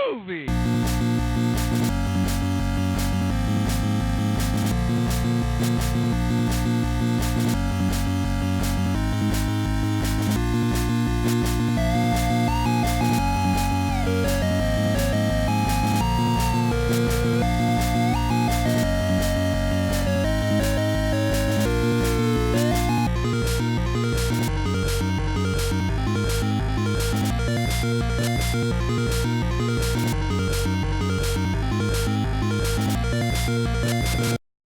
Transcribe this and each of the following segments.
Groovy!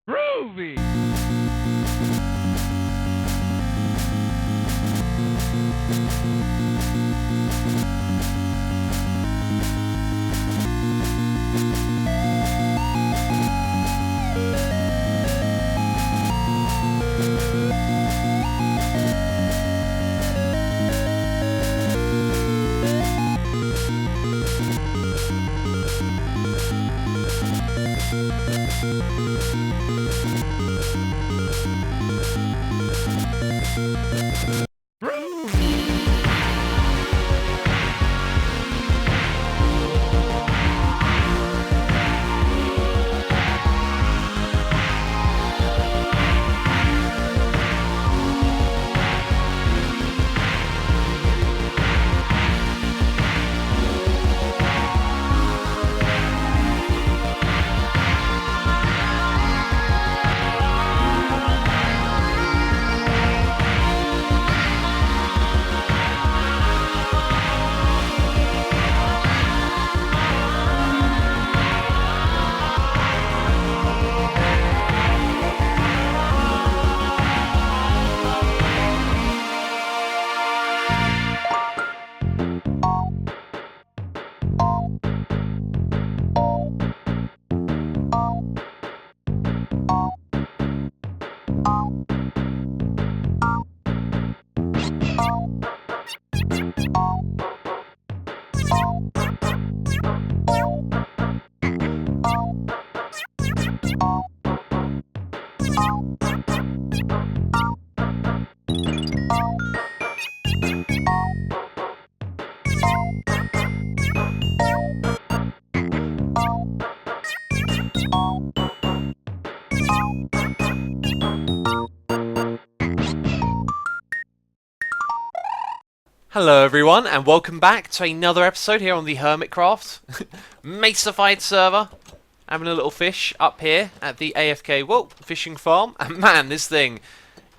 Groovy! Hello everyone, and welcome back to another episode here on the Hermitcraft Mesified server. Having a little fish up here at the AFK fishing farm. And man, this thing,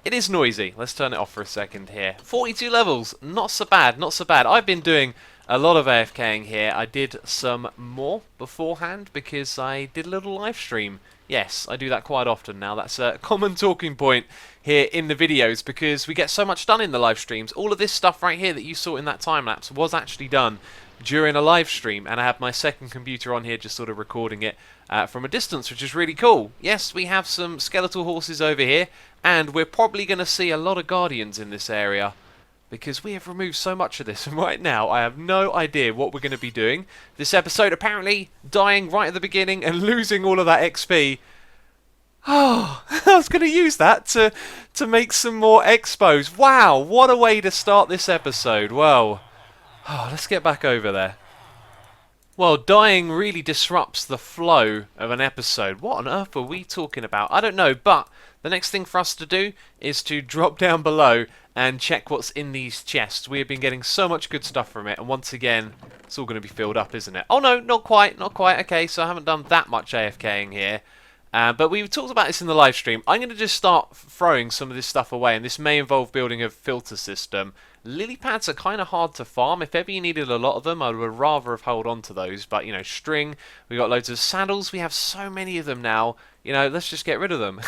it is noisy. Let's turn it off for a second here. 42 levels, not so bad, not so bad. I've been doing a lot of AFKing here. I did some more beforehand because I did a little live stream. Yes, I do that quite often now. That's a common talking point here in the videos because we get so much done in the live streams. All of this stuff right here that you saw in that time lapse was actually done during a live stream, and I have my second computer on here just sort of recording it from a distance, which is really cool. Yes, we have some skeletal horses over here, and we're probably going to see a lot of guardians in this area because we have removed so much of this, and right now I have no idea what we're going to be doing. This episode apparently dying right at the beginning and losing all of that XP. Oh, I was going to use that to make some more expos. Wow, what a way to start this episode. Well, let's get back over there. Well, dying really disrupts the flow of an episode. What on earth are we talking about? I don't know, but the next thing for us to do is to drop down below and check what's in these chests. We have been getting so much good stuff from it, and once again, it's all going to be filled up, isn't it? Oh no, not quite, not quite. Okay, so I haven't done that much AFKing here. But we talked about this in the live stream. I'm going to just start throwing some of this stuff away, and this may involve building a filter system. Lily pads are kind of hard to farm. If ever you needed a lot of them, I would rather have held on to those. But, you know, string, we got loads of saddles. We have so many of them now. You know, let's just get rid of them.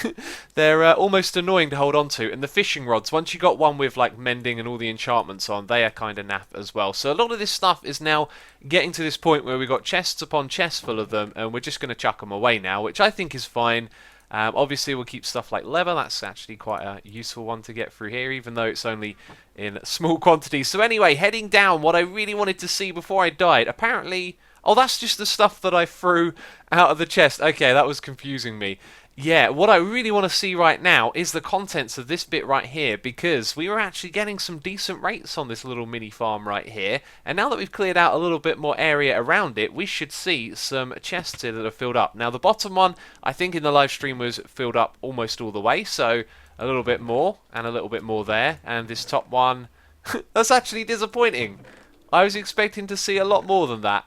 They're almost annoying to hold on to. And the fishing rods, once you got one with, like, mending and all the enchantments on, they are kind of naff as well. So a lot of this stuff is now getting to this point where we've got chests upon chests full of them, and we're just going to chuck them away now, which I think is fine. Obviously, we'll keep stuff like leather. That's actually quite a useful one to get through here, even though it's only in small quantities. So anyway, heading down, what I really wanted to see before I died, apparently... Oh, that's just the stuff that I threw out of the chest. Okay, that was confusing me. Yeah, what I really want to see right now is the contents of this bit right here, because we were actually getting some decent rates on this little mini farm right here, and now that we've cleared out a little bit more area around it, we should see some chests here that are filled up. Now the bottom one, I think in the live stream was filled up almost all the way, so a little bit more, and a little bit more there, and this top one, that's actually disappointing. I was expecting to see a lot more than that.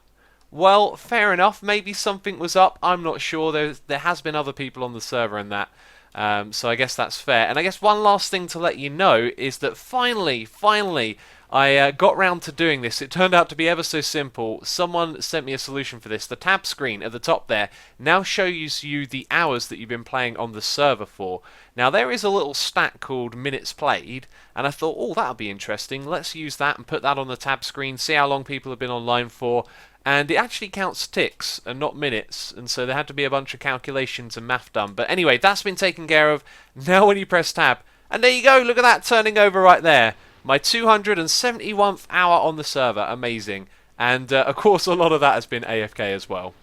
Well, fair enough. Maybe something was up. I'm not sure. There has been other people on the server and that. So I guess that's fair. And I guess one last thing to let you know is that finally, I got round to doing this. It turned out to be ever so simple. Someone sent me a solution for this. The tab screen at the top there now shows you the hours that you've been playing on the server for. Now there is a little stat called minutes played, and I thought, oh, that'll be interesting. Let's use that and put that on the tab screen, see how long people have been online for. And it actually counts ticks and not minutes, and so there had to be a bunch of calculations and math done. But anyway, that's been taken care of. Now when you press tab, and there you go, look at that turning over right there. My 271th hour on the server, amazing. And of course a lot of that has been AFK as well.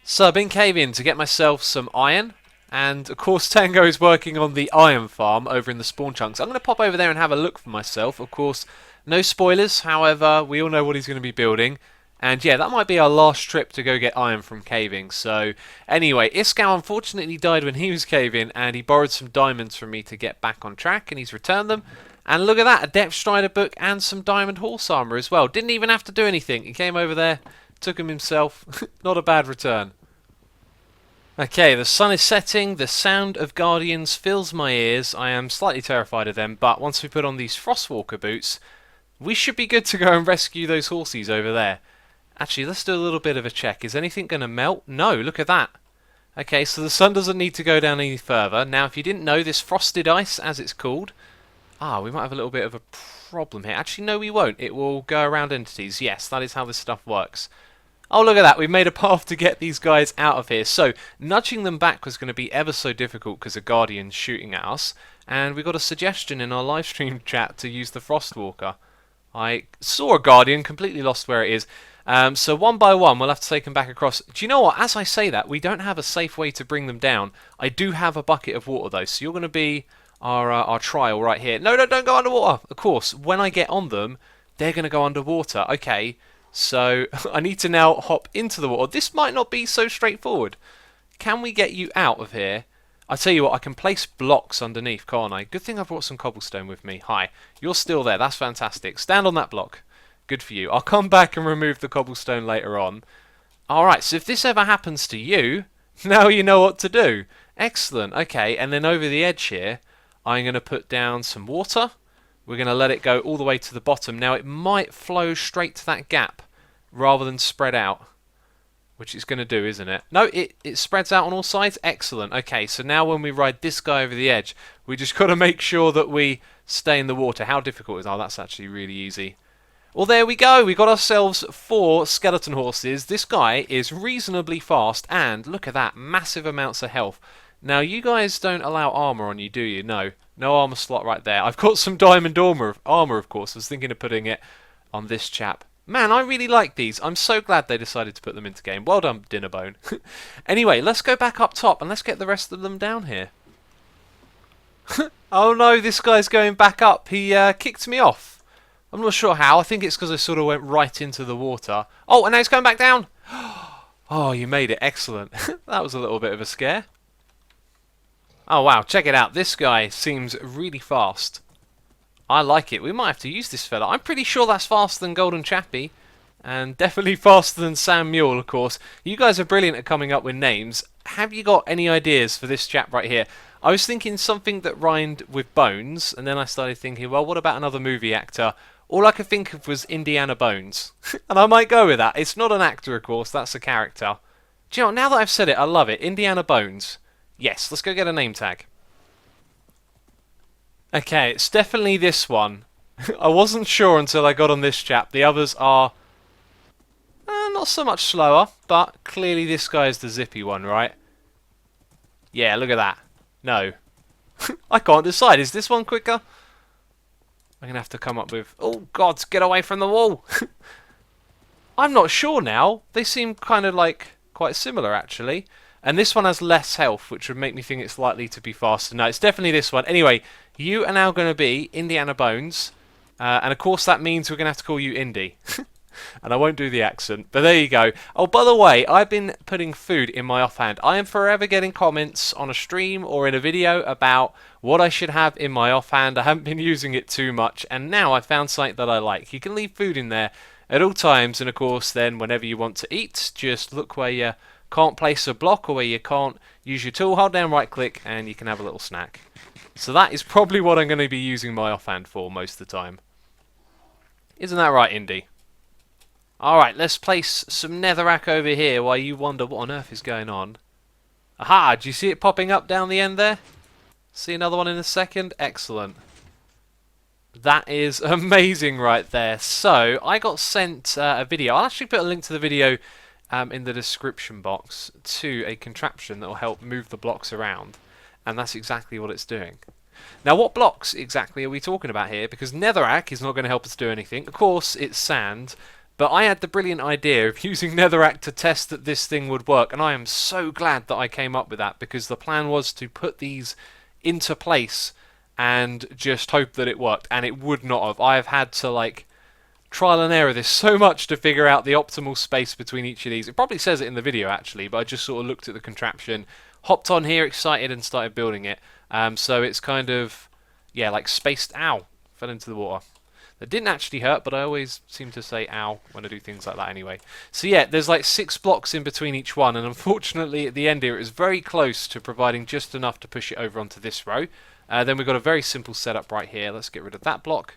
So I've been caving to get myself some iron. And of course Tango is working on the iron farm over in the spawn chunks. I'm going to pop over there and have a look for myself. Of course, no spoilers, however, we all know what he's going to be building. And yeah, that might be our last trip to go get iron from caving. So anyway, Iskau unfortunately died when he was caving, and he borrowed some diamonds from me to get back on track, and he's returned them. And look at that, a Depth Strider book and some diamond horse armor as well. Didn't even have to do anything. He came over there, took him himself. Not a bad return. Okay, the sun is setting, the sound of guardians fills my ears. I am slightly terrified of them, but once we put on these Frostwalker boots, we should be good to go and rescue those horsies over there. Actually, let's do a little bit of a check. Is anything going to melt? No, look at that. Okay, so the sun doesn't need to go down any further. Now, if you didn't know, this frosted ice, as it's called... we might have a little bit of a problem here. Actually, no, we won't. It will go around entities. Yes, that is how this stuff works. Oh, look at that. We've made a path to get these guys out of here. So, nudging them back was going to be ever so difficult because a Guardian's shooting at us. And we got a suggestion in our live stream chat to use the Frostwalker. I saw a Guardian, completely lost where it is. So one by one, we'll have to take them back across. Do you know what? As I say that, we don't have a safe way to bring them down. I do have a bucket of water, though. So you're going to be our trial right here. No, don't go underwater. Of course, when I get on them, they're going to go underwater. Okay, so I need to now hop into the water. This might not be so straightforward. Can we get you out of here? I tell you what, I can place blocks underneath, can't I? Good thing I brought some cobblestone with me. Hi, you're still there. That's fantastic. Stand on that block. Good for you. I'll come back and remove the cobblestone later on. Alright, so if this ever happens to you, now you know what to do. Excellent. Okay, and then over the edge here, I'm going to put down some water. We're going to let it go all the way to the bottom. Now, it might flow straight to that gap rather than spread out, which it's going to do, isn't it? No, it spreads out on all sides. Excellent. Okay, so now when we ride this guy over the edge, we just got to make sure that we stay in the water. How difficult is that? Oh, that's actually really easy. Well, there we go. We got ourselves 4 skeleton horses. This guy is reasonably fast, and look at that, massive amounts of health. Now, you guys don't allow armor on you, do you? No armor slot right there. I've got some diamond armor, of course. I was thinking of putting it on this chap. Man, I really like these. I'm so glad they decided to put them into game. Well done, Dinnerbone. Anyway, let's go back up top, and let's get the rest of them down here. Oh no, this guy's going back up. He kicked me off. I'm not sure how. I think it's because I sort of went right into the water. Oh, and now he's going back down. Oh, you made it. Excellent. That was a little bit of a scare. Oh, wow. Check it out. This guy seems really fast. I like it. We might have to use this fella. I'm pretty sure that's faster than Golden Chappie. And definitely faster than Sam Mule, of course. You guys are brilliant at coming up with names. Have you got any ideas for this chap right here? I was thinking something that rhymed with bones. And then I started thinking, well, what about another movie actor? All I could think of was Indiana Bones. And I might go with that. It's not an actor, of course. That's a character. Do you know, now that I've said it, I love it. Indiana Bones. Yes, let's go get a name tag. Okay, it's definitely this one. I wasn't sure until I got on this chap. The others are not so much slower, but clearly this guy is the zippy one, right? Yeah, look at that. No. I can't decide. Is this one quicker? I'm going to have to come up with... Oh, God, get away from the wall. I'm not sure now. They seem kind of like quite similar, actually. And this one has less health, which would make me think it's likely to be faster. No, it's definitely this one. Anyway, you are now going to be Indiana Bones. And of course that means we're going to have to call you Indy. And I won't do the accent, but there you go. Oh, by the way, I've been putting food in my offhand. I am forever getting comments on a stream or in a video about what I should have in my offhand. I haven't been using it too much, and now I found something that I like. You can leave food in there at all times, and of course then whenever you want to eat, just look where you can't place a block or where you can't use your tool, hold down right click, and you can have a little snack. So that is probably what I'm going to be using my offhand for most of the time. Isn't that right, Indy? Alright, let's place some netherrack over here while you wonder what on earth is going on. Aha! Do you see it popping up down the end there? See another one in a second? Excellent. That is amazing right there. So, I got sent a video. I'll actually put a link to the video in the description box to a contraption that will help move the blocks around. And that's exactly what it's doing. Now, what blocks exactly are we talking about here? Because netherrack is not going to help us do anything. Of course, it's sand. But I had the brilliant idea of using netherrack to test that this thing would work, and I am so glad that I came up with that, because the plan was to put these into place and just hope that it worked, and it would not have. I have had to, like, trial and error this so much to figure out the optimal space between each of these. It probably says it in the video, actually, but I just sort of looked at the contraption, hopped on here excited, and started building it. So it's kind of, yeah, like spaced... Ow! Fell into the water. That didn't actually hurt, but I always seem to say ow when I do things like that anyway. So yeah, there's like 6 blocks in between each one, and unfortunately at the end here it was very close to providing just enough to push it over onto this row. Then we've got a very simple setup right here. Let's get rid of that block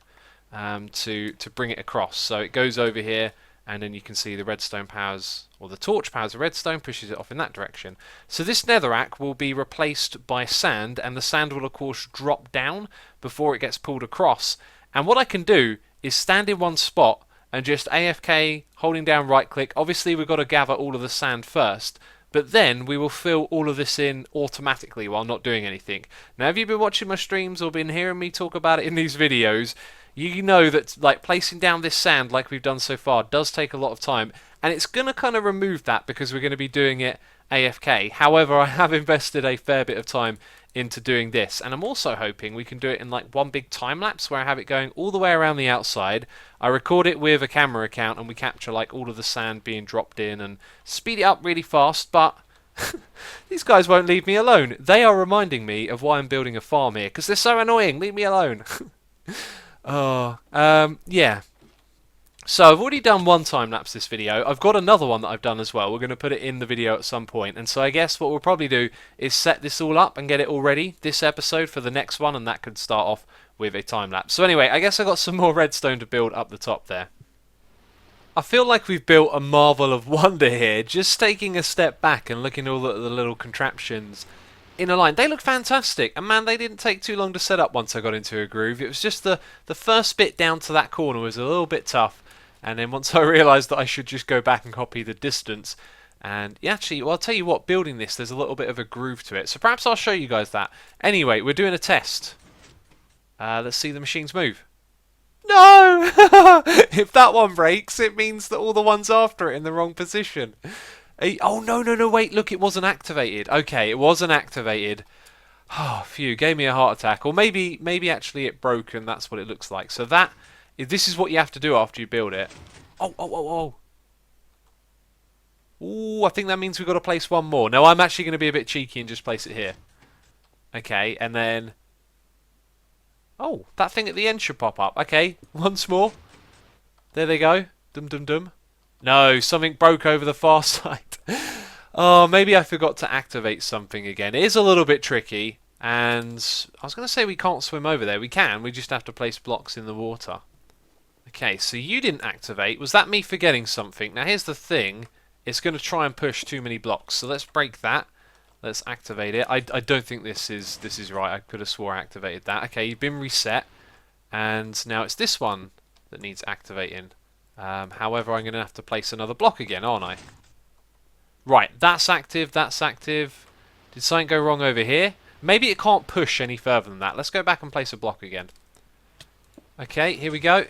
to bring it across. So it goes over here, and then you can see the redstone powers, or the torch powers the redstone, pushes it off in that direction. So this netherrack will be replaced by sand, and the sand will of course drop down before it gets pulled across. And what I can do is stand in one spot and just AFK, holding down right click. Obviously we've got to gather all of the sand first, but then we will fill all of this in automatically while not doing anything. Now if you've been watching my streams or been hearing me talk about it in these videos, you know that like placing down this sand like we've done so far does take a lot of time, and it's going to kind of remove that because we're going to be doing it AFK. However, I have invested a fair bit of time into doing this, and I'm also hoping we can do it in like one big time lapse where I have it going all the way around the outside. I record it with a camera account and we capture like all of the sand being dropped in and speed it up really fast, but these guys won't leave me alone. They are reminding me of why I'm building a farm here, because they're so annoying. Leave me alone. Yeah. So I've already done one time lapse this video. I've got another one that I've done as well. We're going to put it in the video at some point. And so I guess what we'll probably do is set this all up and get it all ready this episode for the next one, and that could start off with a time lapse. So anyway, I guess I got some more redstone to build up the top there. I feel like we've built a marvel of wonder here, just taking a step back and looking at all the little contraptions in a line. They look fantastic, and man, they didn't take too long to set up once I got into a groove. It was just the first bit down to that corner was a little bit tough. And then once I realised that I should just go back and copy the distance, and yeah, actually, well, I'll tell you what, building this, there's a little bit of a groove to it. So perhaps I'll show you guys that. Anyway, we're doing a test. Let's see the machines move. No! If that one breaks, it means that all the ones after it are in the wrong position. Oh, no, wait, look, it wasn't activated. Okay, it wasn't activated. Oh, phew, gave me a heart attack. Or maybe actually it broke and that's what it looks like. So this is what you have to do after you build it. Oh. Ooh, I think that means we've got to place one more. No, I'm actually going to be a bit cheeky and just place it here. Okay, and then... Oh, that thing at the end should pop up. Okay, once more. There they go. Dum. No, something broke over the far side. Oh, maybe I forgot to activate something again. It is a little bit tricky. And I was going to say we can't swim over there. We can. We just have to place blocks in the water. Okay, so you didn't activate. Was that me forgetting something? Now here's the thing. It's going to try and push too many blocks. So let's break that. Let's activate it. I don't think this is right. I could have swore I activated that. Okay, you've been reset. And now it's this one that needs activating. However, I'm going to have to place another block again, aren't I? Right, that's active. Did something go wrong over here? Maybe it can't push any further than that. Let's go back and place a block again. Okay, here we go.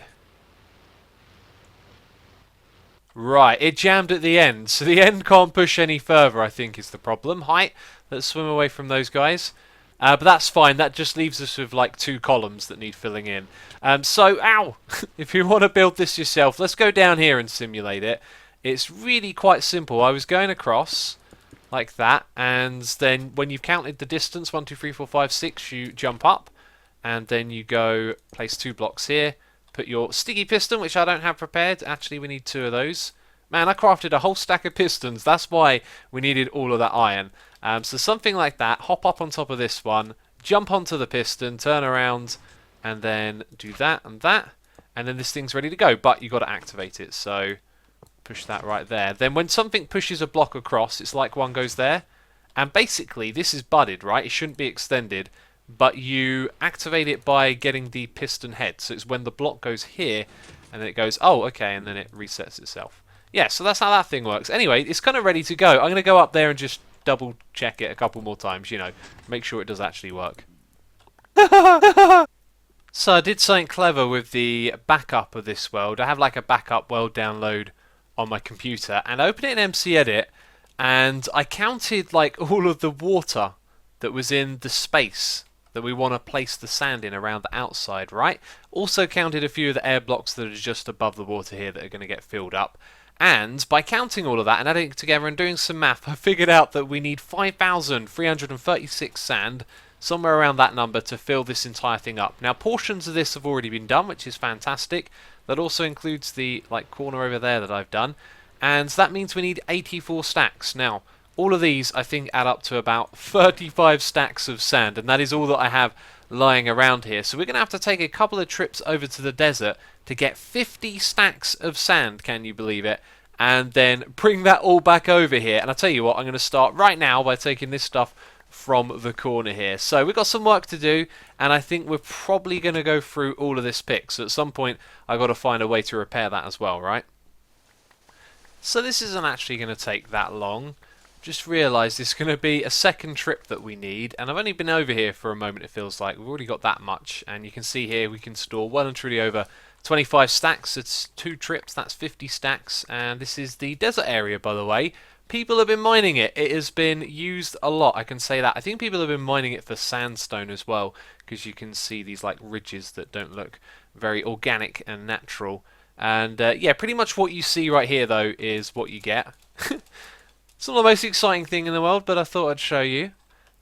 Right, it jammed at the end, so the end can't push any further, I think, is the problem. Height, let's swim away from those guys. But that's fine, that just leaves us with like 2 columns that need filling in. Ow! If you want to build this yourself, let's go down here and simulate it. It's really quite simple. I was going across like that, and then when you've counted the distance, 1, 2, 3, 4, 5, 6, you jump up, and then you go place 2 blocks here. Put your sticky piston, which I don't have prepared. Actually, we need 2 of those. Man, I crafted a whole stack of pistons. That's why we needed all of that iron. So something like that. Hop up on top of this one. Jump onto the piston. Turn around. And then do that and that. And then this thing's ready to go. But you've got to activate it. So push that right there. Then when something pushes a block across, it's like one goes there. And basically, this is budded, right? It shouldn't be extended. But you activate it by getting the piston head. So it's when the block goes here, and then it goes, oh, okay, and then it resets itself. Yeah, so that's how that thing works. Anyway, it's kind of ready to go. I'm going to go up there and just double check it a couple more times, you know, make sure it does actually work. So I did something clever with the backup of this world. I have like a backup world download on my computer, and I opened it in MCEdit, and I counted like all of the water that was in the space that we want to place the sand in around the outside, right? Also counted a few of the air blocks that are just above the water here that are going to get filled up. And by counting all of that and adding it together and doing some math, I figured out that we need 5,336 sand, somewhere around that number, to fill this entire thing up. Now, portions of this have already been done, which is fantastic. That also includes the corner over there that I've done. And that means we need 84 stacks. Now, all of these, I think, add up to about 35 stacks of sand, and that is all that I have lying around here. So we're going to have to take a couple of trips over to the desert to get 50 stacks of sand, can you believe it? And then bring that all back over here. And I'll tell you what, I'm going to start right now by taking this stuff from the corner here. So we've got some work to do, and I think we're probably going to go through all of this pick. So at some point, I've got to find a way to repair that as well, right? So this isn't actually going to take that long. Just realised it's going to be a second trip that we need, and I've only been over here for a moment, it feels like. We've already got that much, and you can see here we can store well and truly over 25 stacks. It's 2 trips, that's 50 stacks, and this is the desert area, by the way. People have been mining it. It has been used a lot, I can say that. I think people have been mining it for sandstone as well, because you can see these like ridges that don't look very organic and natural. And yeah, pretty much what you see right here, though, is what you get. It's not the most exciting thing in the world, but I thought I'd show you.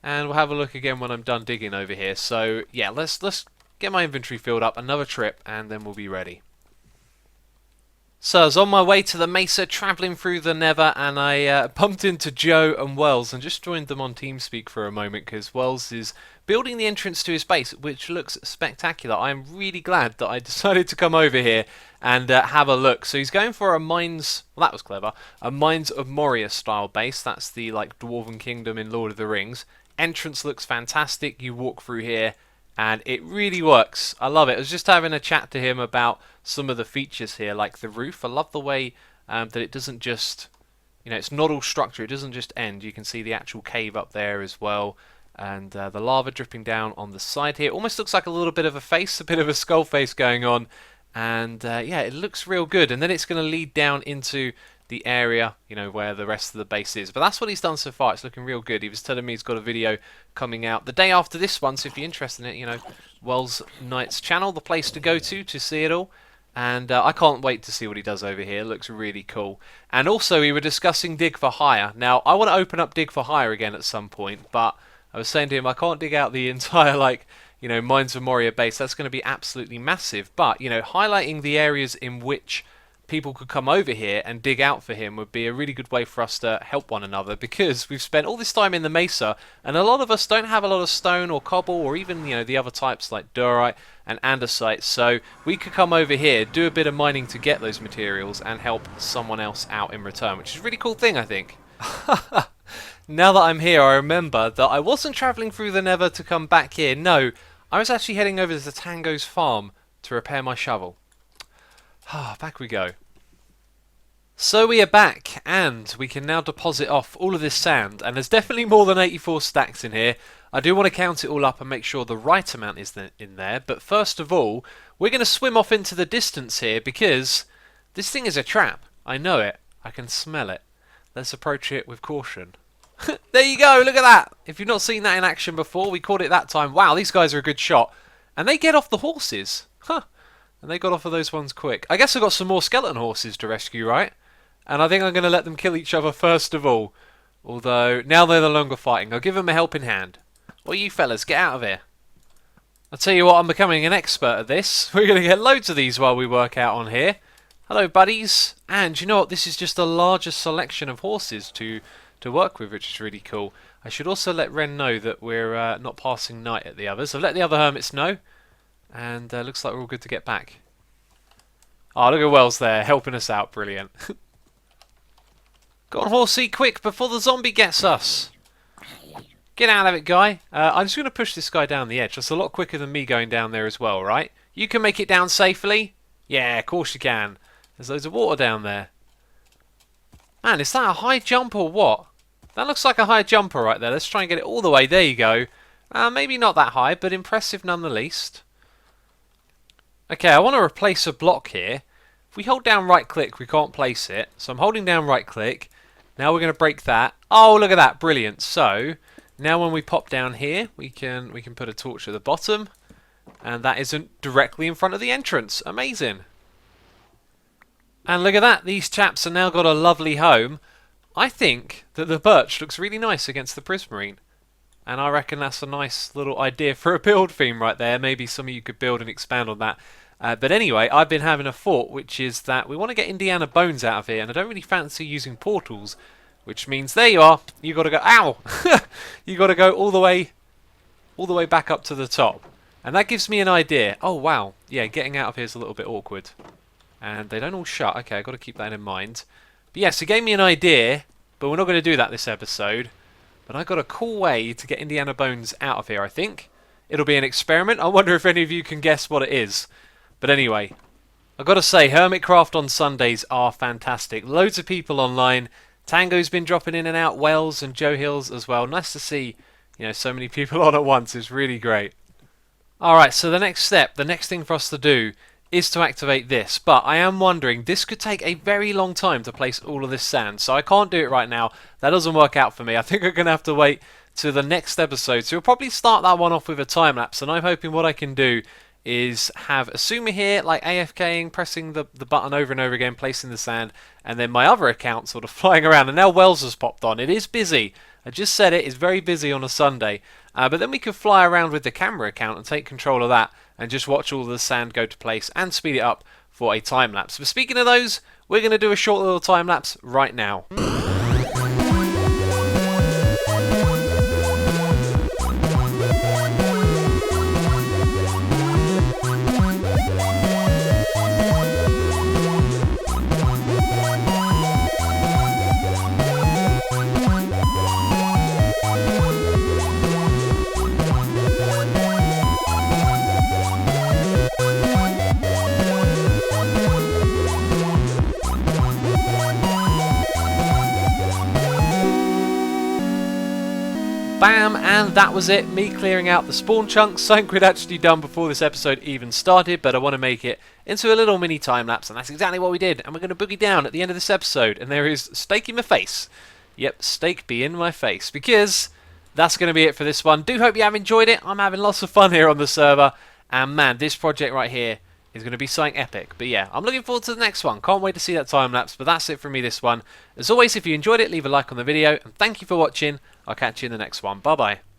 And we'll have a look again when I'm done digging over here. So yeah, let's get my inventory filled up, another trip, and then we'll be ready. So I was on my way to the mesa, travelling through the Nether, and I bumped into Joe and Wells and just joined them on TeamSpeak for a moment because Wells is building the entrance to his base, which looks spectacular. I am really glad that I decided to come over here and have a look. So he's going for a Mines, well, that was clever, a Mines of Moria style base. That's the Dwarven Kingdom in Lord of the Rings. Entrance looks fantastic. You walk through here, and it really works. I love it. I was just having a chat to him about some of the features here, like the roof. I love the way that it doesn't just, you know, it's not all structure. It doesn't just end. You can see the actual cave up there as well. And the lava dripping down on the side here. Almost looks like a little bit of a face, a bit of a skull face going on. And yeah, it looks real good. And then it's going to lead down into the area, you know, where the rest of the base is. But that's what he's done so far. It's looking real good. He was telling me he's got a video coming out the day after this one, so if you're interested in it, you know, Wells Knight's channel, the place to go to see it all. And I can't wait to see what he does over here. It looks really cool. And also, we were discussing Dig for Hire. Now, I want to open up Dig for Hire again at some point, but I was saying to him, I can't dig out the entire, you know, Mines of Moria base. That's going to be absolutely massive. But, you know, highlighting the areas in which people could come over here and dig out for him would be a really good way for us to help one another, because we've spent all this time in the mesa and a lot of us don't have a lot of stone or cobble or even, you know, the other types like diorite and andesite. So we could come over here, do a bit of mining to get those materials and help someone else out in return, which is a really cool thing, I think. Now that I'm here, I remember that I wasn't travelling through the Nether to come back here. No, I was actually heading over to Tango's farm to repair my shovel. Back we go. So we are back, and we can now deposit off all of this sand, and there's definitely more than 84 stacks in here. I do want to count it all up and make sure the right amount is in there, but first of all, we're going to swim off into the distance here, because this thing is a trap. I know it. I can smell it. Let's approach it with caution. There you go, look at that! If you've not seen that in action before, we caught it that time. Wow, these guys are a good shot. And they get off the horses. Huh. And they got off of those ones quick. I guess I've got some more skeleton horses to rescue, right? And I think I'm going to let them kill each other first of all. Although, now they're no longer fighting. I'll give them a helping hand. Well, you fellas, get out of here. I'll tell you what, I'm becoming an expert at this. We're going to get loads of these while we work out on here. Hello, buddies. And you know what? This is just a larger selection of horses to work with, which is really cool. I should also let Ren know that we're not passing night at the others. I've let the other hermits know. And looks like we're all good to get back. Oh, look at Wells there, helping us out. Brilliant. Go on, horsey, quick, before the zombie gets us. Get out of it, guy. I'm just going to push this guy down the edge. That's a lot quicker than me going down there as well, right? You can make it down safely? Yeah, of course you can. There's loads of water down there. Man, is that a high jump or what? That looks like a high jumper right there. Let's try and get it all the way. There you go. Maybe not that high, but impressive none the least. Okay, I want to replace a block here. If we hold down right click, we can't place it. So I'm holding down right click. Now we're going to break that. Oh, look at that. Brilliant. So now when we pop down here, we can put a torch at the bottom. And that isn't directly in front of the entrance. Amazing. And look at that. These chaps have now got a lovely home. I think that the birch looks really nice against the prismarine. And I reckon that's a nice little idea for a build theme right there. Maybe some of you could build and expand on that. But anyway, I've been having a thought, which is that we want to get Indiana bones out of here. And I don't really fancy using portals. Which means, there you are. You got to go, ow! You got to go all the way back up to the top. And that gives me an idea. Oh, wow. Yeah, getting out of here is a little bit awkward. And they don't all shut. Okay, I've got to keep that in mind. But yes, it gave me an idea, but we're not going to do that this episode. But I got a cool way to get Indiana bones out of here, I think. It'll be an experiment. I wonder if any of you can guess what it is. But anyway, I've got to say, Hermitcraft on Sundays are fantastic. Loads of people online. Tango's been dropping in and out. Wells and Joe Hills as well. Nice to see, so many people on at once. It's really great. Alright, so the next step, the next thing for us to do is to activate this, but I am wondering, this could take a very long time to place all of this sand, so I can't do it right now. That doesn't work out for me. I think I'm going to have to wait to the next episode, so we'll probably start that one off with a time lapse, and I'm hoping what I can do is have Asuma here, like AFKing, pressing the button over and over again, placing the sand, and then my other account sort of flying around, and now Wells has popped on. It is busy. I just said it's very busy on a Sunday, but then we could fly around with the camera account and take control of that, and just watch all the sand go to place and speed it up for a time lapse. But speaking of those, we're going to do a short little time lapse right now. Bam, and that was it, me clearing out the spawn chunks, something we'd actually done before this episode even started, but I want to make it into a little mini time-lapse, and that's exactly what we did, and we're going to boogie down at the end of this episode, and there is steak in my face. Yep, steak be in my face, because that's going to be it for this one. Do hope you have enjoyed it. I'm having lots of fun here on the server, and man, this project right here is going to be something epic. But yeah, I'm looking forward to the next one. Can't wait to see that time-lapse, but that's it from me this one. As always, if you enjoyed it, leave a like on the video, and thank you for watching. I'll catch you in the next one. Bye-bye.